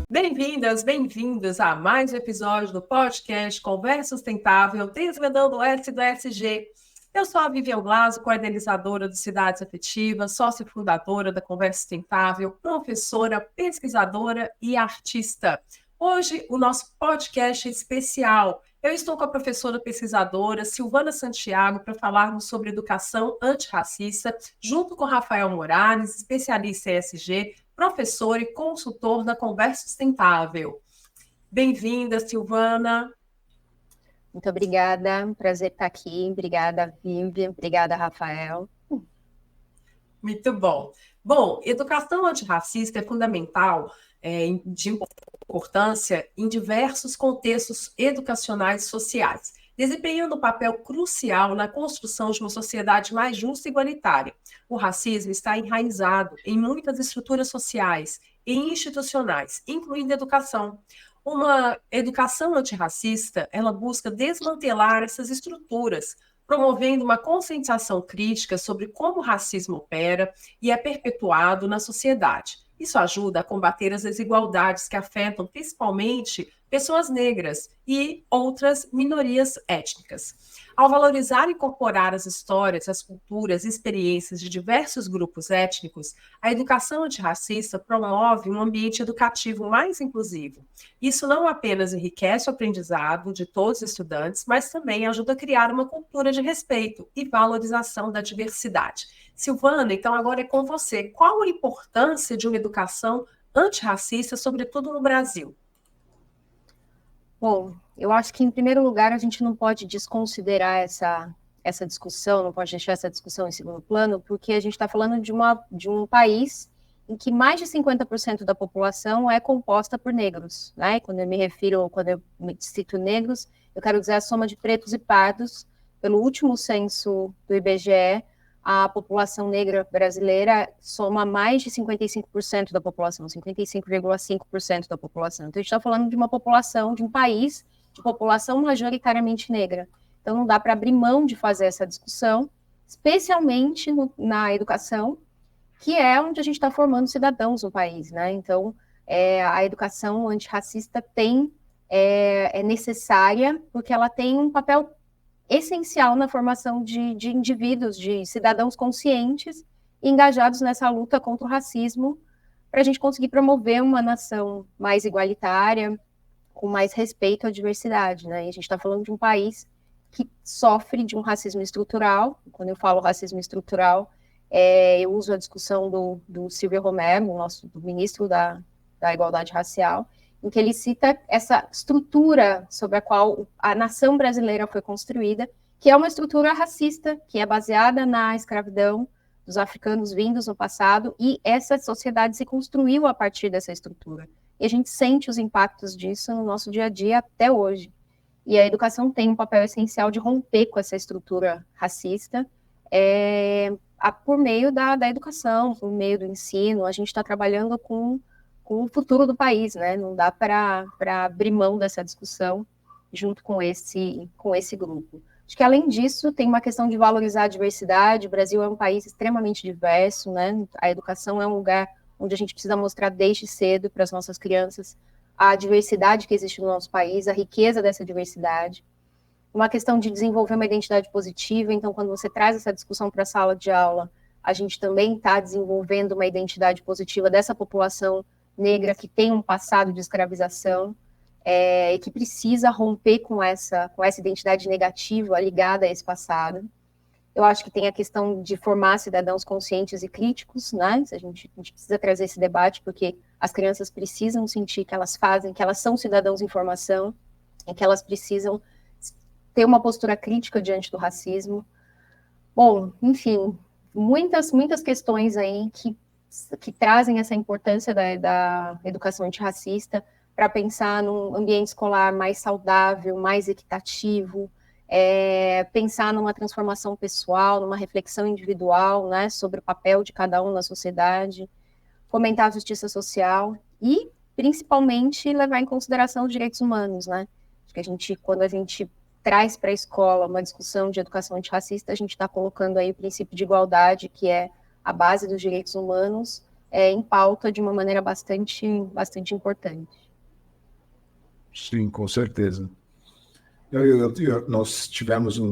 Bem-vindas, bem-vindos a mais um episódio do podcast Conversa Sustentável, desvendando o S do ESG. Eu sou a Vivian Blaso, coordenadora do Cidades Afetivas, sócia fundadora da Conversa Sustentável, professora, pesquisadora e artista. Hoje, o nosso podcast é especial. Eu estou com a professora pesquisadora Silvana Santiago para falarmos sobre educação antirracista, junto com Rafael Morales, especialista em ESG, professor e consultor da Conversa Sustentável. Bem-vinda, Silvana. Muito obrigada, prazer estar aqui. Obrigada, Vivian. Obrigada, Rafael. Muito bom. Bom, educação antirracista é fundamental, de importância em diversos contextos educacionais e sociais, desempenhando um papel crucial na construção de uma sociedade mais justa e igualitária. O racismo está enraizado em muitas estruturas sociais e institucionais, incluindo a educação. Uma educação antirracista, ela busca desmantelar essas estruturas, promovendo uma conscientização crítica sobre como o racismo opera e é perpetuado na sociedade. Isso ajuda a combater as desigualdades que afetam principalmente pessoas negras e outras minorias étnicas. Ao valorizar e incorporar as histórias, as culturas e experiências de diversos grupos étnicos, a educação antirracista promove um ambiente educativo mais inclusivo. Isso não apenas enriquece o aprendizado de todos os estudantes, mas também ajuda a criar uma cultura de respeito e valorização da diversidade. Silvana, então agora é com você. Qual a importância de uma educação antirracista, sobretudo no Brasil? Bom, eu acho que, em primeiro lugar, a gente não pode desconsiderar essa discussão, não pode deixar essa discussão em segundo plano, porque a gente está falando de um país em que mais de 50% da população é composta por negros, né? Quando eu me cito negros, eu quero dizer a soma de pretos e pardos. Pelo último censo do IBGE, a população negra brasileira soma mais de 55% da população, 55,5% da população. Então, a gente está falando de uma população, de um país de população majoritariamente negra. Então, não dá para abrir mão de fazer essa discussão, especialmente na educação, que é onde a gente está formando cidadãos no país, né? Então, a educação antirracista é necessária, porque ela tem um papel essencial na formação de indivíduos, de cidadãos conscientes e engajados nessa luta contra o racismo, para a gente conseguir promover uma nação mais igualitária, com mais respeito à diversidade, né? E a gente está falando de um país que sofre de um racismo estrutural. Quando eu falo racismo estrutural, eu uso a discussão do Silvio Romero, do ministro da Igualdade Racial, em que ele cita essa estrutura sobre a qual a nação brasileira foi construída, que é uma estrutura racista, que é baseada na escravidão dos africanos vindos no passado, e essa sociedade se construiu a partir dessa estrutura. E a gente sente os impactos disso no nosso dia a dia até hoje. E a educação tem um papel essencial de romper com essa estrutura racista, por meio da educação, por meio do ensino. A gente está trabalhando com o futuro do país, né? Não dá para abrir mão dessa discussão junto com esse grupo. Acho que, além disso, tem uma questão de valorizar a diversidade. O Brasil é um país extremamente diverso, né? A educação é um lugar onde a gente precisa mostrar desde cedo para as nossas crianças a diversidade que existe no nosso país, a riqueza dessa diversidade. Uma questão de desenvolver uma identidade positiva. Então, quando você traz essa discussão para a sala de aula, a gente também está desenvolvendo uma identidade positiva dessa população negra que tem um passado de escravização e que precisa romper com essa identidade negativa ligada a esse passado. Eu acho que tem a questão de formar cidadãos conscientes e críticos, né? A gente precisa trazer esse debate, porque as crianças precisam sentir que elas são cidadãos em formação, e que elas precisam ter uma postura crítica diante do racismo. Bom, enfim, muitas questões aí que trazem essa importância da educação antirracista para pensar num ambiente escolar mais saudável, mais equitativo, pensar numa transformação pessoal, numa reflexão individual, né, sobre o papel de cada um na sociedade, fomentar a justiça social e, principalmente, levar em consideração os direitos humanos, né? Acho que quando a gente traz para a escola uma discussão de educação antirracista, a gente está colocando aí o princípio de igualdade, que é a base dos direitos humanos em pauta de uma maneira bastante importante. Sim, com certeza. Nós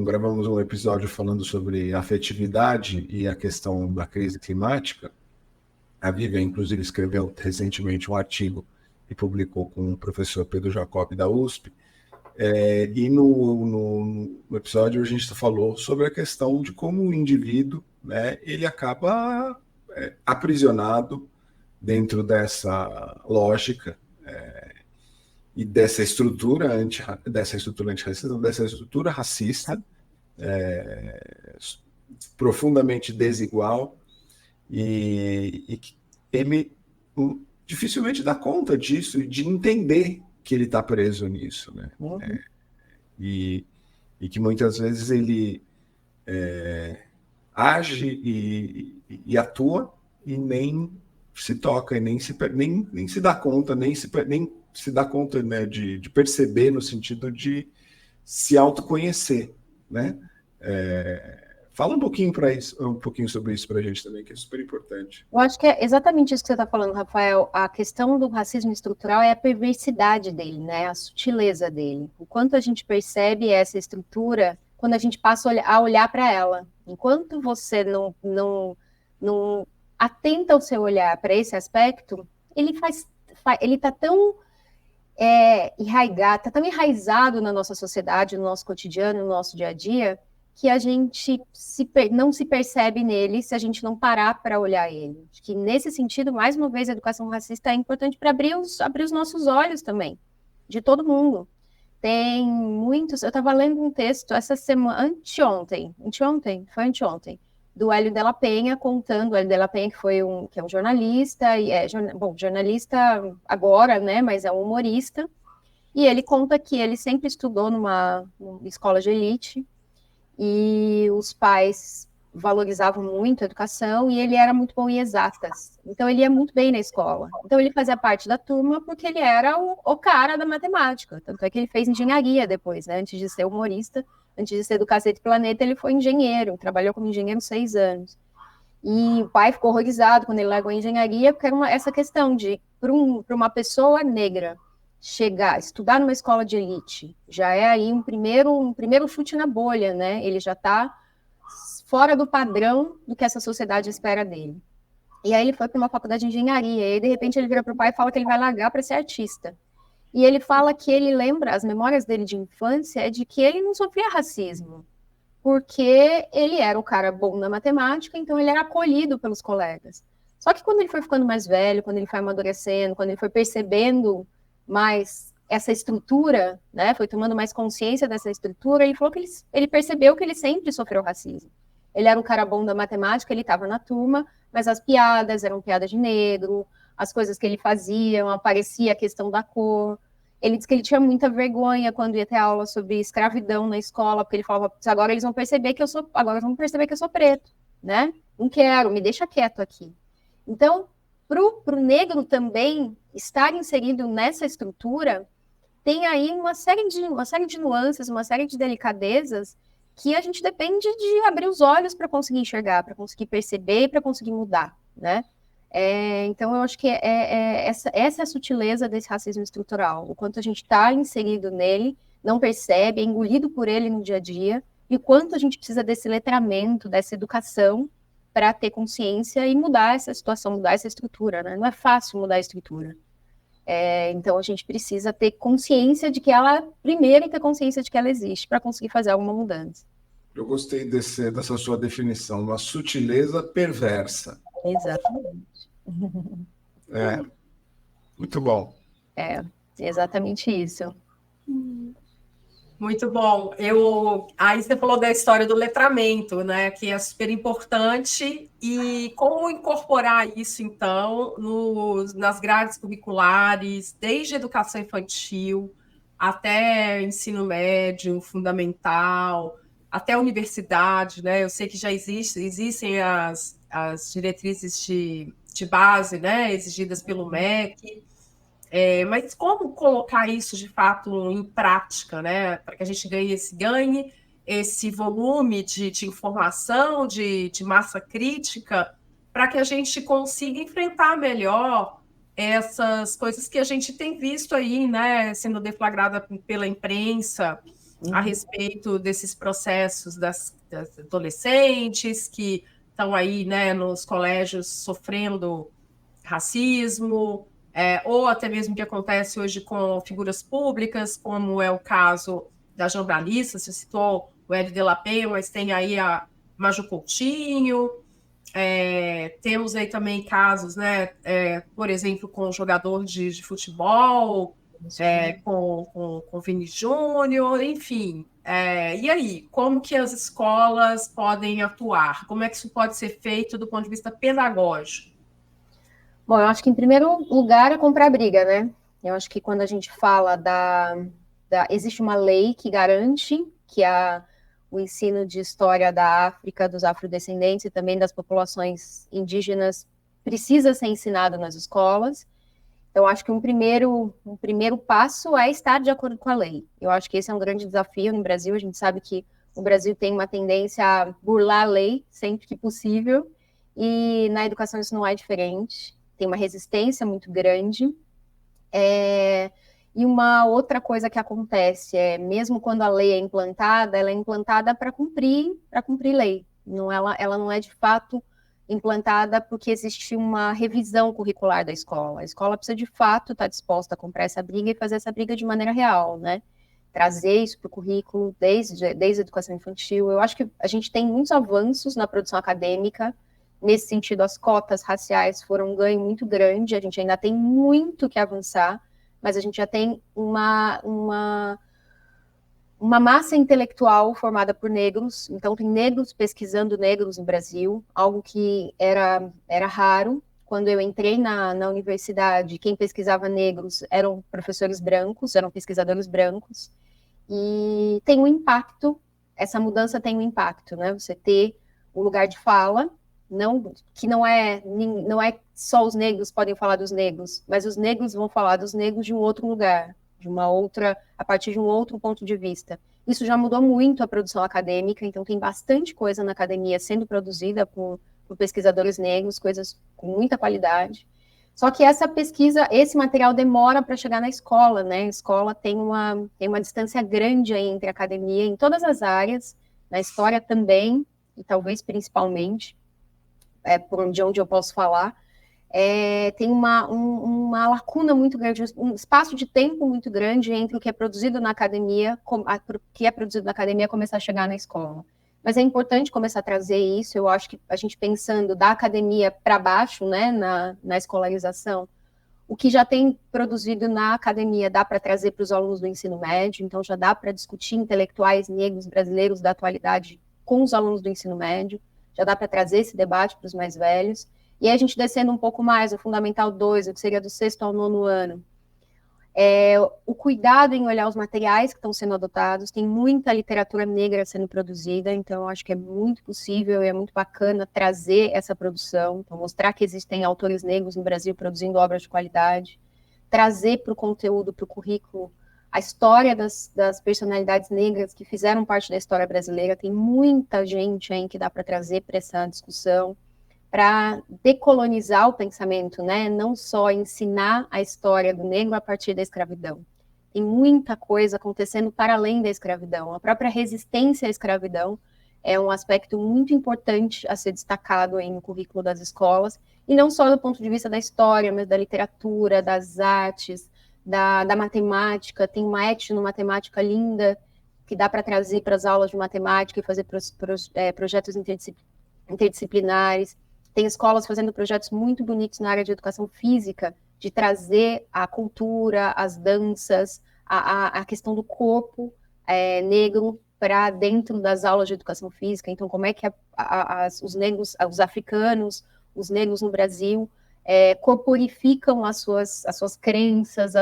gravamos um episódio falando sobre afetividade e a questão da crise climática. A Vivian, inclusive, escreveu recentemente um artigo e publicou com o professor Pedro Jacob da USP. E no episódio a gente falou sobre a questão de como o indivíduo, né, ele acaba aprisionado dentro dessa lógica e dessa estrutura antirracista, dessa estrutura racista, profundamente desigual, e que ele dificilmente dá conta disso, de entender que ele está preso nisso, né? E que muitas vezes ele age e atua e nem se toca, e nem se dá conta, nem se dá conta, né, de perceber, no sentido de se autoconhecer, né? Fala um pouquinho sobre isso para a gente também, que é super importante. Eu acho que é exatamente isso que você está falando, Rafael. A questão do racismo estrutural é a perversidade dele, né? A sutileza dele. O quanto a gente percebe essa estrutura quando a gente passa a olhar para ela. Enquanto você não atenta o seu olhar para esse aspecto, ele está tão está tão enraizado na nossa sociedade, no nosso cotidiano, no nosso dia a dia, que a gente não se percebe nele se a gente não parar para olhar ele. Acho que, nesse sentido, mais uma vez, a educação racista é importante para abrir os nossos olhos também, de todo mundo. Tem muitos... Eu estava lendo um texto essa semana, anteontem, do Hélio de la Penha, contando, o Hélio de la Penha, que é um jornalista, e jornalista agora, né, mas é um humorista, e ele conta que ele sempre estudou numa escola de elite, e os pais valorizavam muito a educação, e ele era muito bom em exatas. Então, ele ia muito bem na escola. Então, ele fazia parte da turma porque ele era o cara da matemática. Tanto é que ele fez engenharia depois, né? Antes de ser humorista, antes de ser do Cacete Planeta, ele foi engenheiro, trabalhou como engenheiro 6 anos. E o pai ficou horrorizado quando ele largou a engenharia, porque era essa questão de, para uma pessoa negra, estudar numa escola de elite, já é aí um primeiro chute na bolha, né? Ele já está fora do padrão do que essa sociedade espera dele. E aí ele foi para uma faculdade de engenharia, e aí, de repente, ele vira para o pai e fala que ele vai largar para ser artista. E ele fala que ele lembra, as memórias dele de infância, é de que ele não sofria racismo, porque ele era o cara bom na matemática, então ele era acolhido pelos colegas. Só que quando ele foi ficando mais velho, quando ele foi amadurecendo, quando ele foi percebendo mais essa estrutura, né, foi tomando mais consciência dessa estrutura, ele falou que ele percebeu que ele sempre sofreu racismo. Ele era um cara bom da matemática, ele estava na turma, mas as piadas eram piadas de negro, as coisas que ele fazia, aparecia a questão da cor. Ele disse que ele tinha muita vergonha quando ia ter aula sobre escravidão na escola, porque ele falava, agora eles vão perceber que eu sou preto, né? Não quero, me deixa quieto aqui. Então, para o negro também estar inserido nessa estrutura, tem aí uma série de nuances, uma série de delicadezas que a gente depende de abrir os olhos para conseguir enxergar, para conseguir perceber, para conseguir mudar, né? Então, eu acho que essa é a sutileza desse racismo estrutural, o quanto a gente está inserido nele, não percebe, é engolido por ele no dia a dia, e o quanto a gente precisa desse letramento, dessa educação, para ter consciência e mudar essa situação, mudar essa estrutura, né? Não é fácil mudar a estrutura. Então, a gente precisa ter consciência de que primeiro ter consciência de que ela existe, para conseguir fazer alguma mudança. Eu gostei dessa sua definição, uma sutileza perversa. Exatamente. Muito bom. Exatamente isso. Muito bom. Aí você falou da história do letramento, né, que é super importante, e como incorporar isso, então, nas grades curriculares, desde educação infantil até ensino médio, fundamental, até a universidade, né? Eu sei que já existem as diretrizes de base, né, exigidas pelo MEC, mas como colocar isso, de fato, em prática, né? Para que a gente ganhe esse volume de informação, de massa crítica, para que a gente consiga enfrentar melhor essas coisas que a gente tem visto aí, né, sendo deflagrada pela imprensa a respeito desses processos das adolescentes que estão aí, né, nos colégios sofrendo racismo, ou até mesmo o que acontece hoje com figuras públicas, como é o caso da jornalista, você citou o Hélio de la Penha, mas tem aí a Maju Coutinho, temos aí também casos, né, por exemplo, com o jogador de futebol, com o Vini Júnior, enfim. E aí, como que as escolas podem atuar? Como é que isso pode ser feito do ponto de vista pedagógico? Bom, eu acho que em primeiro lugar é comprar briga, né? Eu acho que quando a gente fala existe uma lei que garante que o ensino de história da África, dos afrodescendentes e também das populações indígenas precisa ser ensinado nas escolas. Então, acho que um primeiro passo é estar de acordo com a lei. Eu acho que esse é um grande desafio no Brasil. A gente sabe que o Brasil tem uma tendência a burlar a lei sempre que possível, e na educação isso não é diferente. Tem uma resistência muito grande. E uma outra coisa que acontece mesmo quando a lei é implantada, ela é implantada para cumprir lei. Ela não é de fato implantada porque existe uma revisão curricular da escola. A escola precisa de fato estar disposta a comprar essa briga e fazer essa briga de maneira real, né? Trazer isso para o currículo desde a educação infantil. Eu acho que a gente tem muitos avanços na produção acadêmica. Nesse sentido, as cotas raciais foram um ganho muito grande. A gente ainda tem muito que avançar, mas a gente já tem uma massa intelectual formada por negros. Então, tem negros pesquisando negros no Brasil, algo que era raro. Quando eu entrei na universidade, quem pesquisava negros eram professores brancos, eram pesquisadores brancos. E tem um impacto, essa mudança tem um impacto, né? Você ter um lugar de fala, que não é só os negros podem falar dos negros, mas os negros vão falar dos negros de um outro lugar, a partir de um outro ponto de vista. Isso já mudou muito a produção acadêmica, então tem bastante coisa na academia sendo produzida por pesquisadores negros, coisas com muita qualidade. Só que essa pesquisa, esse material demora para chegar na escola, né? A escola tem uma distância grande aí entre a academia em todas as áreas, na história também, e talvez principalmente, por onde eu posso falar. Tem uma lacuna muito grande, um espaço de tempo muito grande entre o que é produzido na academia, começar a chegar na escola. Mas é importante começar a trazer isso. Eu acho que a gente pensando da academia para baixo, né, na escolarização, o que já tem produzido na academia dá para trazer para os alunos do ensino médio, então já dá para discutir intelectuais negros brasileiros da atualidade com os alunos do ensino médio, já dá para trazer esse debate para os mais velhos. E aí a gente descendo um pouco mais, o Fundamental 2, o que seria do 6º ao 9º ano, o cuidado em olhar os materiais que estão sendo adotados, tem muita literatura negra sendo produzida, então eu acho que é muito possível e é muito bacana trazer essa produção, então mostrar que existem autores negros no Brasil produzindo obras de qualidade, trazer para o conteúdo, para o currículo, a história das personalidades negras que fizeram parte da história brasileira. Tem muita gente aí que dá para trazer para essa discussão, para decolonizar o pensamento, né? Não só ensinar a história do negro a partir da escravidão. Tem muita coisa acontecendo para além da escravidão. A própria resistência à escravidão é um aspecto muito importante a ser destacado aí no currículo das escolas, e não só do ponto de vista da história, mas da literatura, das artes, da matemática. Tem uma etnomatemática linda que dá para trazer para as aulas de matemática e fazer projetos interdisciplinares. Tem escolas fazendo projetos muito bonitos na área de educação física, de trazer a cultura, as danças, a questão do corpo negro para dentro das aulas de educação física. Então, como é que os negros, os africanos, os negros no Brasil corporificam as suas crenças,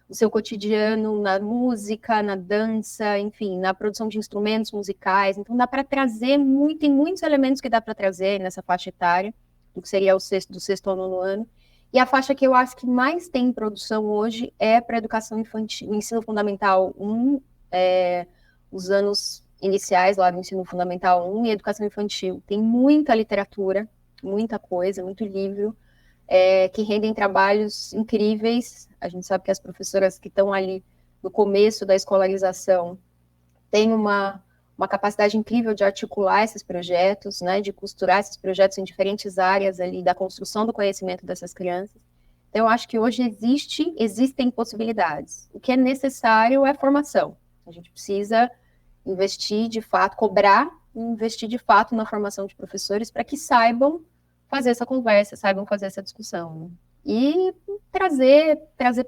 o seu cotidiano na música, na dança, enfim, na produção de instrumentos musicais. Então, dá para trazer tem muitos elementos que dá para trazer nessa faixa etária, do que seria do 6º ao 9º ano. E a faixa que eu acho que mais tem em produção hoje é para a educação infantil, o ensino fundamental 1, os anos iniciais lá do ensino fundamental 1 e educação infantil. Tem muita literatura muita coisa, muito livro, que rendem trabalhos incríveis. A gente sabe que as professoras que estão ali no começo da escolarização têm uma capacidade incrível de articular esses projetos, né, de costurar esses projetos em diferentes áreas ali da construção do conhecimento dessas crianças. Então, eu acho que hoje existem possibilidades. O que é necessário é formação. A gente precisa investir de fato, cobrar e investir de fato na formação de professores para que saibam fazer essa conversa, saibam fazer essa discussão. E trazer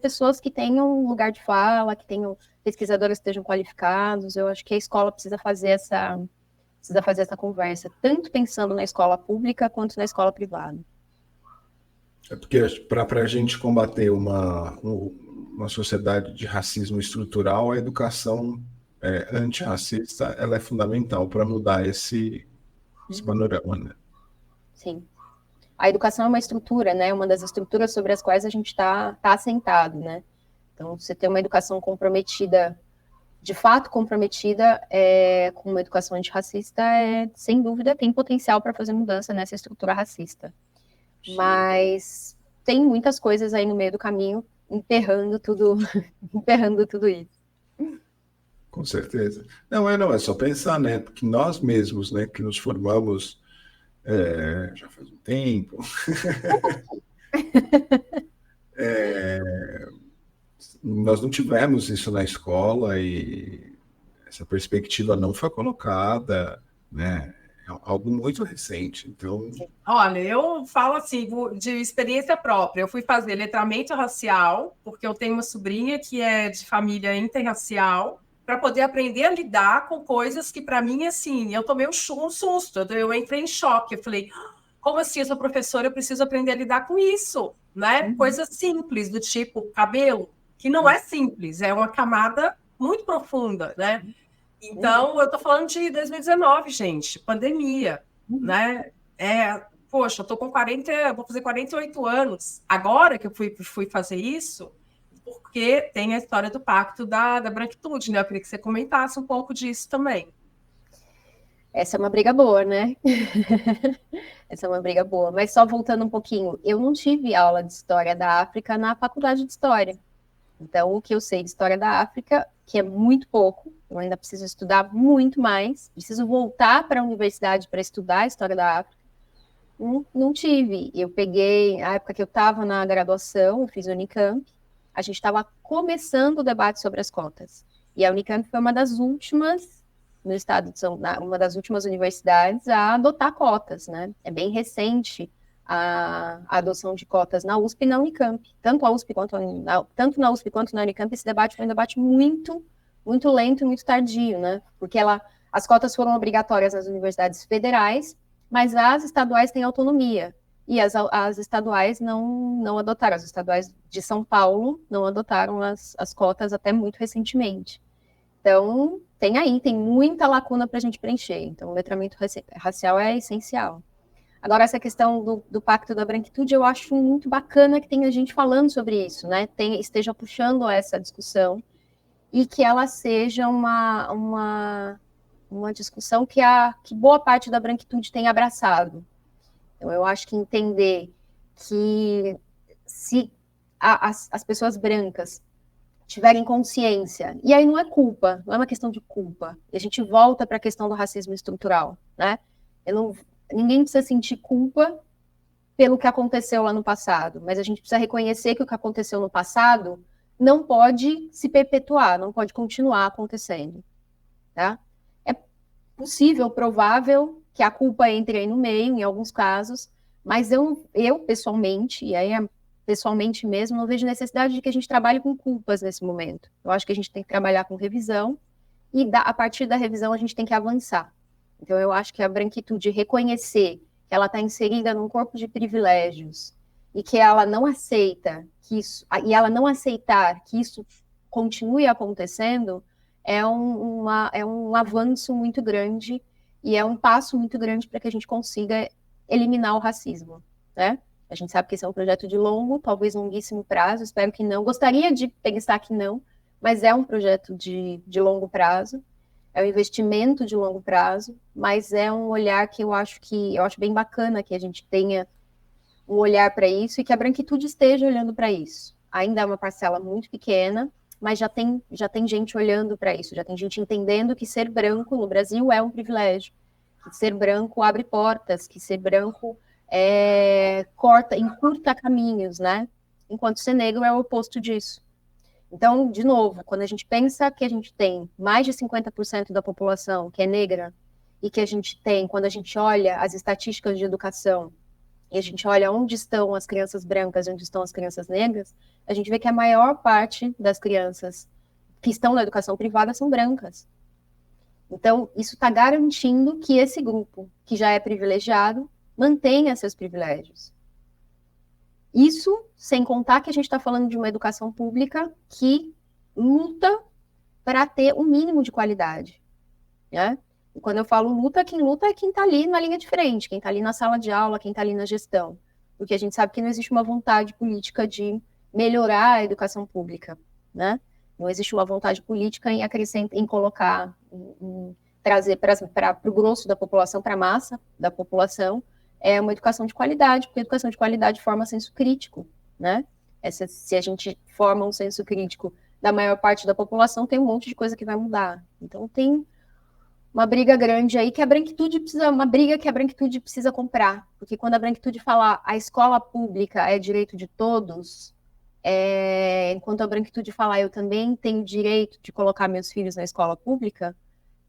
pessoas que tenham lugar de fala, que tenham pesquisadores que estejam qualificados. Eu acho que a escola precisa fazer essa conversa, tanto pensando na escola pública quanto na escola privada. É porque para a gente combater uma sociedade de racismo estrutural, a educação antirracista ela é fundamental para mudar esse panorama, né? Sim. A educação é uma estrutura, né? Uma das estruturas sobre as quais a gente está assentado, né? Então, você ter uma educação comprometida, de fato comprometida com uma educação antirracista, sem dúvida, tem potencial para fazer mudança nessa estrutura racista. Mas tem muitas coisas aí no meio do caminho, emperrando tudo isso. Com certeza. Não, é só pensar, né? Que nós mesmos, né, que nos formamos já faz um tempo, nós não tivemos isso na escola e essa perspectiva não foi colocada, né? É algo muito recente, então... Olha, eu falo assim, de experiência própria. Eu fui fazer letramento racial, porque eu tenho uma sobrinha que é de família interracial, para poder aprender a lidar com coisas que, para mim, assim, eu tomei um susto, eu entrei em choque. Eu falei, como assim, eu sou professora, eu preciso aprender a lidar com isso, né? Coisas simples, do tipo cabelo, que não é simples, é uma camada muito profunda, né? Então, eu estou falando de 2019, gente, pandemia, né? Poxa, eu estou com 40, vou fazer 48 anos. Agora que eu fui fazer isso, porque tem a história do pacto da branquitude, né? Eu queria que você comentasse um pouco disso também. Essa é uma briga boa, né? Essa é uma briga boa. Mas só voltando um pouquinho, eu não tive aula de História da África na faculdade de História. Então, o que eu sei de História da África, que é muito pouco, eu ainda preciso estudar muito mais, preciso voltar para a universidade para estudar a História da África. Não tive. Eu peguei, a época que eu estava na graduação, eu fiz o Unicamp, a gente estava começando o debate sobre as cotas. E a Unicamp foi uma das últimas, no estado de uma das últimas universidades a adotar cotas, né? É bem recente a adoção de cotas na USP e na Unicamp. Tanto na USP quanto na Unicamp, esse debate foi um debate muito, muito lento e muito tardio, né? Porque as cotas foram obrigatórias nas universidades federais, mas as estaduais têm autonomia. E as estaduais não adotaram. As estaduais de São Paulo não adotaram as cotas até muito recentemente. Então, tem muita lacuna para a gente preencher. Então, o letramento racial é essencial. Agora, essa questão do Pacto da Branquitude, eu acho muito bacana que tenha gente falando sobre isso, né? Esteja puxando essa discussão e que ela seja uma discussão que boa parte da branquitude tem abraçado. Então, eu acho que entender que se as pessoas brancas tiverem consciência, e aí não é culpa, não é uma questão de culpa, e a gente volta para a questão do racismo estrutural, né? Ninguém precisa sentir culpa pelo que aconteceu lá no passado, mas a gente precisa reconhecer que o que aconteceu no passado não pode se perpetuar, não pode continuar acontecendo, tá? É possível, provável, que a culpa entre aí no meio, em alguns casos, mas eu pessoalmente, e aí pessoalmente mesmo, não vejo necessidade de que a gente trabalhe com culpas nesse momento. Eu acho que a gente tem que trabalhar com revisão, e a partir da revisão a gente tem que avançar. Então, eu acho que a branquitude reconhecer que ela está inserida num corpo de privilégios e que ela não aceita e ela não aceitar que isso continue acontecendo é um avanço muito grande e é um passo muito grande para que a gente consiga eliminar o racismo, né? A gente sabe que esse é um projeto de talvez longuíssimo prazo, espero que não. Gostaria de pensar que não, mas é um projeto de longo prazo. é um investimento de longo prazo, mas é um olhar que eu acho bem bacana que a gente tenha um olhar para isso e que a branquitude esteja olhando para isso. Ainda é uma parcela muito pequena, mas já tem gente olhando para isso, já tem gente entendendo que ser branco no Brasil é um privilégio, que ser branco abre portas, que ser branco encurta caminhos, né? Enquanto ser negro é o oposto disso. Então, de novo, quando a gente pensa que a gente tem mais de 50% da população que é negra, e que a gente tem, quando a gente olha as estatísticas de educação, e a gente olha onde estão as crianças brancas e onde estão as crianças negras, a gente vê que a maior parte das crianças que estão na educação privada são brancas. Então, isso está garantindo que esse grupo, que já é privilegiado, mantenha seus privilégios. Isso sem contar que a gente está falando de uma educação pública que luta para ter um mínimo de qualidade, né? E quando eu falo luta, quem luta é quem está ali na linha de frente, quem está ali na sala de aula, quem está ali na gestão. Porque a gente sabe que não existe uma vontade política de melhorar a educação pública, né? Não existe uma vontade política em acrescentar, em colocar, em trazer para o grosso da população, para a massa da população, uma educação de qualidade, porque a educação de qualidade forma senso crítico, né? Se a gente forma um senso crítico da maior parte da população, tem um monte de coisa que vai mudar. Então tem uma briga grande aí que a branquitude precisa comprar, porque quando a branquitude fala a escola pública é direito de todos, enquanto a branquitude fala eu também tenho direito de colocar meus filhos na escola pública,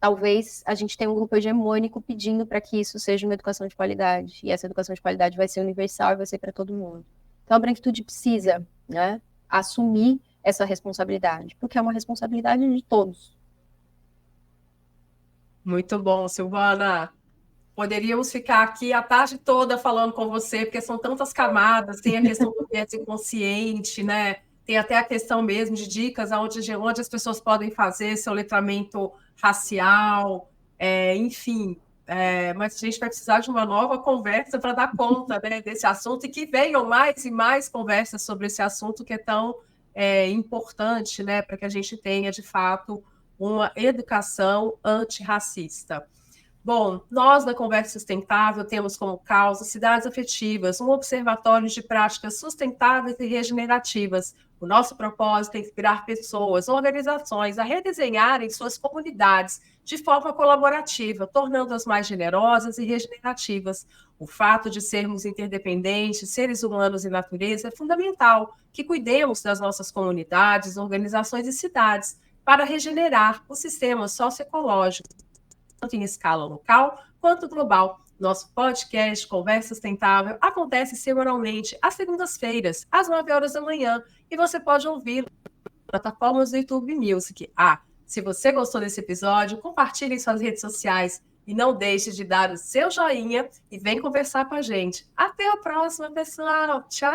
talvez a gente tenha um grupo hegemônico pedindo para que isso seja uma educação de qualidade, e essa educação de qualidade vai ser universal e vai ser para todo mundo. Então a branquitude precisa, né, assumir essa responsabilidade, porque é uma responsabilidade de todos. Muito bom, Silvana. Poderíamos ficar aqui a tarde toda falando com você, porque são tantas camadas, tem a questão do viés inconsciente, né? Tem até a questão mesmo de dicas onde as pessoas podem fazer seu letramento racial, enfim. Mas a gente vai precisar de uma nova conversa para dar conta, né, desse assunto, e que venham mais e mais conversas sobre esse assunto que é tão importante, né, para que a gente tenha, de fato, uma educação antirracista. Bom, nós da Conversa Sustentável temos como causa cidades afetivas, um observatório de práticas sustentáveis e regenerativas. O nosso propósito é inspirar pessoas, organizações a redesenharem suas comunidades de forma colaborativa, tornando-as mais generosas e regenerativas. O fato de sermos interdependentes, seres humanos e natureza, é fundamental que cuidemos das nossas comunidades, organizações e cidades para regenerar o sistema socioecológico, tanto em escala local quanto global. Nosso podcast Conversa Sustentável acontece semanalmente às segundas-feiras, às 9 horas da manhã, e você pode ouvir nas plataformas do YouTube Music. Se você gostou desse episódio, compartilhe em suas redes sociais e não deixe de dar o seu joinha e vem conversar com a gente. Até a próxima, pessoal. Tchau!